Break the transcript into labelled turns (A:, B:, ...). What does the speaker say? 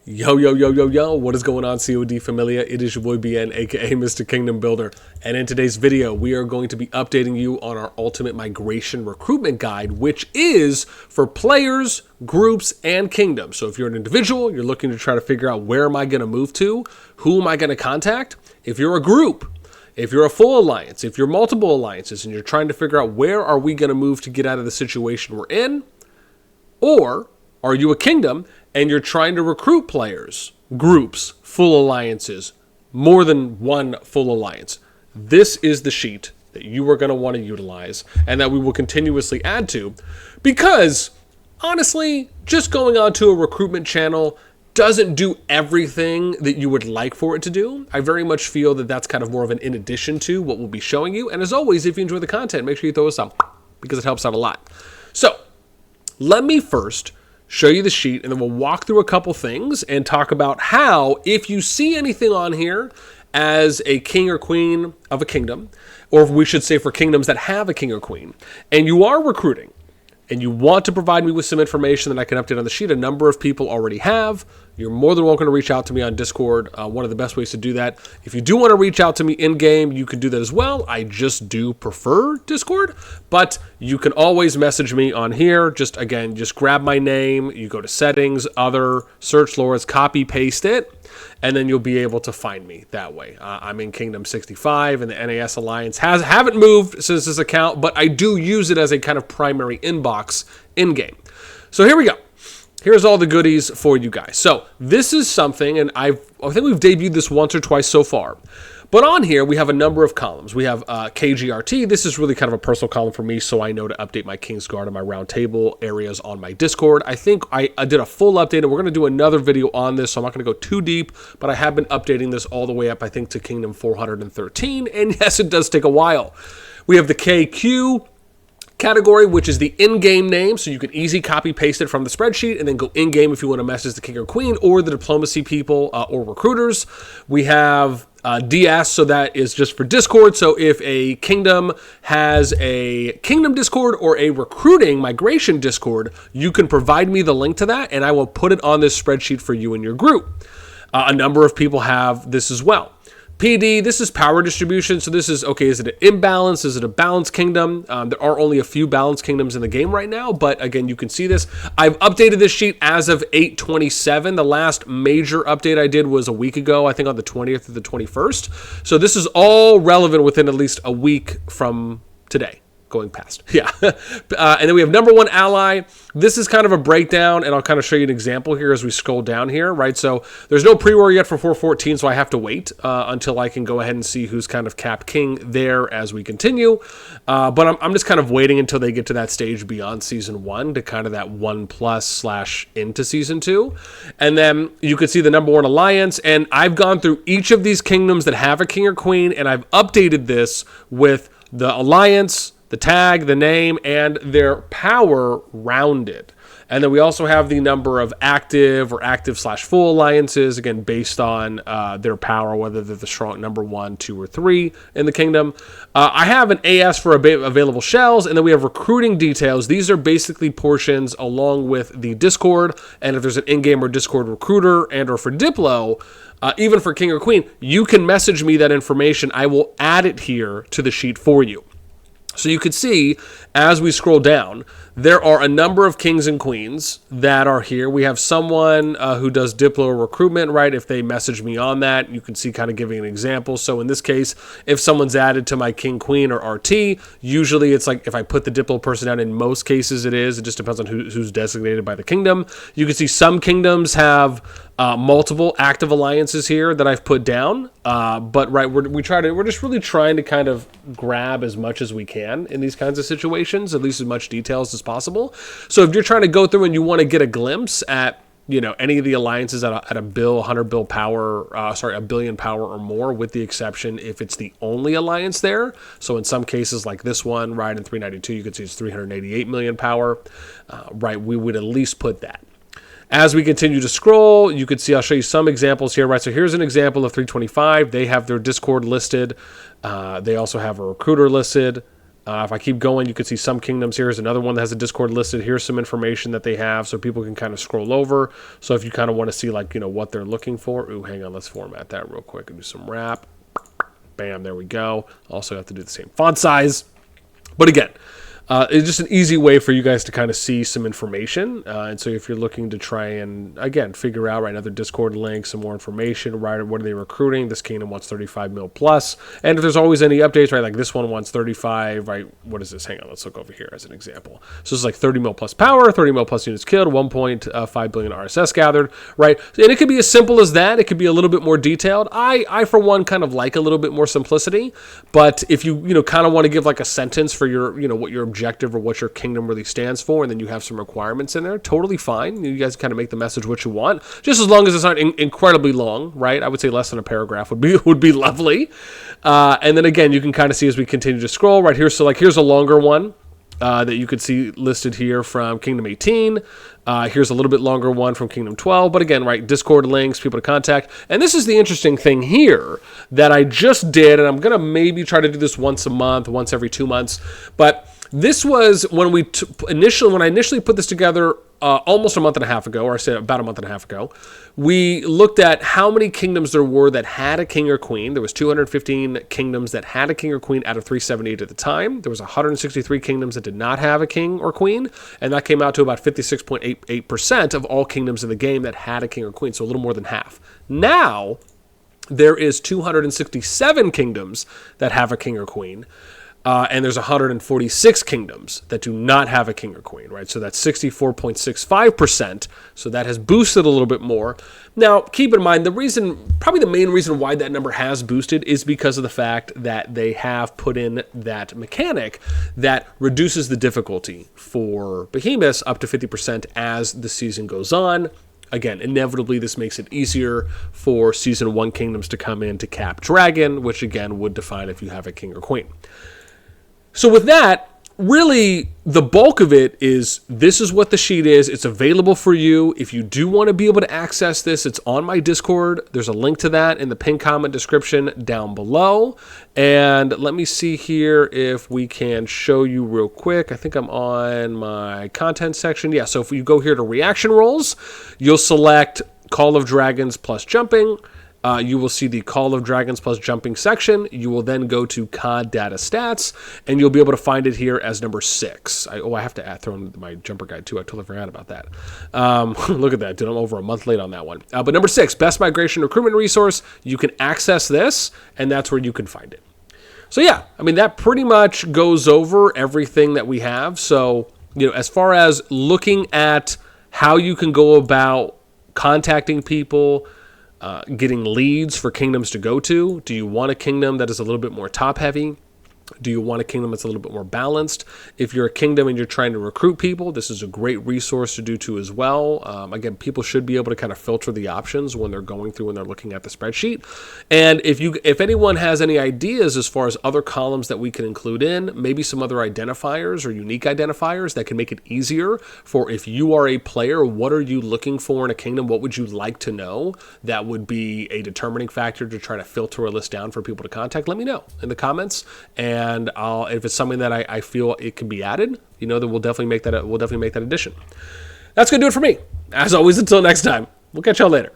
A: Yo, yo, yo, yo, yo, what is going on, CoD Familia? It is your boy BN, aka Mr. Kingdom Builder. And in today's video, we are going to be updating you on our Ultimate Migration Recruitment Guide, which is for players, groups, and kingdoms. So if you're an individual, you're looking to try to figure out where am I going to move to, who am I going to contact? If you're a group, if you're a full alliance, if you're multiple alliances, and you're trying to figure out where are we going to move to get out of the situation we're in, or are you a kingdom and you're trying to recruit players, groups, full alliances, more than one full alliance? This is the sheet that you are going to want to utilize and that we will continuously add to, because honestly, just going onto a recruitment channel doesn't do everything that you would like for it to do. I very much feel that that's kind of more of an in addition to what we'll be showing you. And as always, if you enjoy the content, make sure you throw us up because it helps out a lot. So let me first show you the sheet, and then we'll walk through a couple things and talk about how, if you see anything on here as a king or queen of a kingdom, or we should say for kingdoms that have a king or queen, and you are recruiting, and you want to provide me with some information that I can update on the sheet, a number of people already have. You're more than welcome to reach out to me on Discord. One of the best ways to do that. If you do want to reach out to me in-game, you can do that as well. I just do prefer Discord, but you can always message me on here. Just grab my name. You go to settings, other, search lords, copy, paste it, and then you'll be able to find me that way. I'm in Kingdom 65, and the NAS Alliance haven't moved since this account, but I do use it as a kind of primary inbox in-game. So here we go. Here's all the goodies for you guys. So this is something, and I think we've debuted this once or twice so far. But on here, we have a number of columns. We have KGRT. This is really kind of a personal column for me, so I know to update my King's Guard and my round table areas on my Discord. I think I did a full update, and we're going to do another video on this, so I'm not going to go too deep, but I have been updating this all the way up, I think, to Kingdom 413, and yes, it does take a while. We have the KQ category, which is the in-game name, so you can easy copy paste it from the spreadsheet and then go in-game if you want to message the king or queen or the diplomacy people or recruiters. We have DS, so that is just for Discord. So if a kingdom has a kingdom Discord or a recruiting migration Discord, you can provide me the link to that and I will put it on this spreadsheet for you and your group. A number of people have this as well. PD, this is power distribution. So this is, okay, is it an imbalance? Is it a balanced kingdom? There are only a few balanced kingdoms in the game right now, but again, you can see this. I've updated this sheet as of 8/27. The last major update I did was a week ago, I think on the 20th or the 21st. So this is all relevant within at least a week from today. Going past. Yeah. And then we have number one ally. This is kind of a breakdown, and I'll kind of show you an example here as we scroll down here, right? So there's no pre-war yet for 414, so I have to wait until I can go ahead and see who's kind of cap king there as we continue. But I'm just kind of waiting until they get to that stage beyond season 1 to kind of that 1+ / into season 2. And then you can see the number one alliance, and I've gone through each of these kingdoms that have a king or queen, and I've updated this with the alliance, the tag, the name, and their power rounded. And then we also have the number of active or active/full alliances, again, based on their power, whether they're the strong number 1, 2, or 3 in the kingdom. I have an AS for available shells, and then we have recruiting details. These are basically portions along with the Discord, and if there's an in-game or Discord recruiter and or for Diplo, even for king or queen, you can message me that information. I will add it here to the sheet for you. So you could see, as we scroll down, there are a number of kings and queens that are here. We have someone who does Diplo recruitment, right? If they message me on that, you can see kind of giving an example. So in this case, if someone's added to my king, queen, or RT, usually it's like if I put the Diplo person down, in most cases it is. It just depends on who's designated by the kingdom. You can see some kingdoms have multiple active alliances here that I've put down. But right, we're just really trying to kind of grab as much as we can in these kinds of situations, at least as much details as possible. So if you're trying to go through and you want to get a glimpse at, you know, any of the alliances at a 100 bill power, a billion power or more, with the exception if it's the only alliance there. So in some cases like this one, right, in 392, you can see it's 388 million power, right? We would at least put that. As we continue to scroll, you can see, I'll show you some examples here, right? So here's an example of 325. They have their Discord listed. They also have a recruiter listed. If I keep going, you can see some kingdoms. Here's another one that has a Discord listed. Here's some information that they have so people can kind of scroll over. So if you kind of want to see like, what they're looking for. Ooh, hang on, let's format that real quick and do some wrap. Bam, there we go. Also have to do the same font size. But again, it's just an easy way for you guys to kind of see some information. And so if you're looking to try and, again, figure out, right, another Discord link, some more information, right, what are they recruiting? This kingdom wants 35 mil plus. And if there's always any updates, right, like this one wants 35, right, what is this? Hang on, let's look over here as an example. So it's like 30 mil plus power, 30 mil plus units killed, 1.5 billion RSS gathered, right? And it could be as simple as that. It could be a little bit more detailed. I for one, kind of like a little bit more simplicity. But if you, kind of want to give like a sentence for your, what your objective or what your kingdom really stands for, and then you have some requirements in there, totally fine. You guys kind of make the message what you want, just as long as it's not incredibly long, right? I would say less than a paragraph would be lovely. And then again, you can kind of see as we continue to scroll right here. So like here's a longer one that you could see listed here from Kingdom 18. Here's a little bit longer one from Kingdom 12. But again, right, Discord links, people to contact. And this is the interesting thing here that I just did, and I'm going to maybe try to do this once a month, once every 2 months. But this was when when I initially put this together almost a month and a half ago, or I said about a month and a half ago. We looked at how many kingdoms there were that had a king or queen. There was 215 kingdoms that had a king or queen out of 378 at the time. There was 163 kingdoms that did not have a king or queen, and that came out to about 56.88% of all kingdoms in the game that had a king or queen, so a little more than half. Now, there is 267 kingdoms that have a king or queen. And there's 146 kingdoms that do not have a king or queen, right? So that's 64.65%. So that has boosted a little bit more. Now, keep in mind, probably the main reason why that number has boosted is because of the fact that they have put in that mechanic that reduces the difficulty for behemoths up to 50% as the season goes on. Again, inevitably, this makes it easier for Season 1 kingdoms to come in to cap dragon, which again would define if you have a king or queen. So with that, really, the bulk of it is this is what the sheet is. It's available for you. If you do want to be able to access this, it's on my Discord. There's a link to that in the pinned comment description down below. And let me see here if we can show you real quick. I think I'm on my content section. Yeah, so if you go here to reaction rolls, you'll select Call of Dragons plus jumping. You will see the Call of Dragons plus jumping section. You will then go to CoD data stats, and you'll be able to find it here as number 6. I have to throw in my jumper guide too. I totally forgot about that. Look at that, dude. I'm over a month late on that one. But number 6, best migration recruitment resource. You can access this, and that's where you can find it. So yeah, I mean, that pretty much goes over everything that we have. So, as far as looking at how you can go about contacting people, getting leads for kingdoms to go to. Do you want a kingdom that is a little bit more top heavy? Do you want a kingdom that's a little bit more balanced? If you're a kingdom and you're trying to recruit people, this is a great resource to do too as well. Again, people should be able to kind of filter the options when they're going through and they're looking at the spreadsheet. And if anyone has any ideas as far as other columns that we can include in, maybe some other identifiers or unique identifiers that can make it easier for if you are a player, what are you looking for in a kingdom? What would you like to know? That would be a determining factor to try to filter a list down for people to contact. Let me know in the comments. And if it's something that I feel it can be added, then we'll definitely make that addition. That's gonna do it for me. As always, until next time, we'll catch y'all later.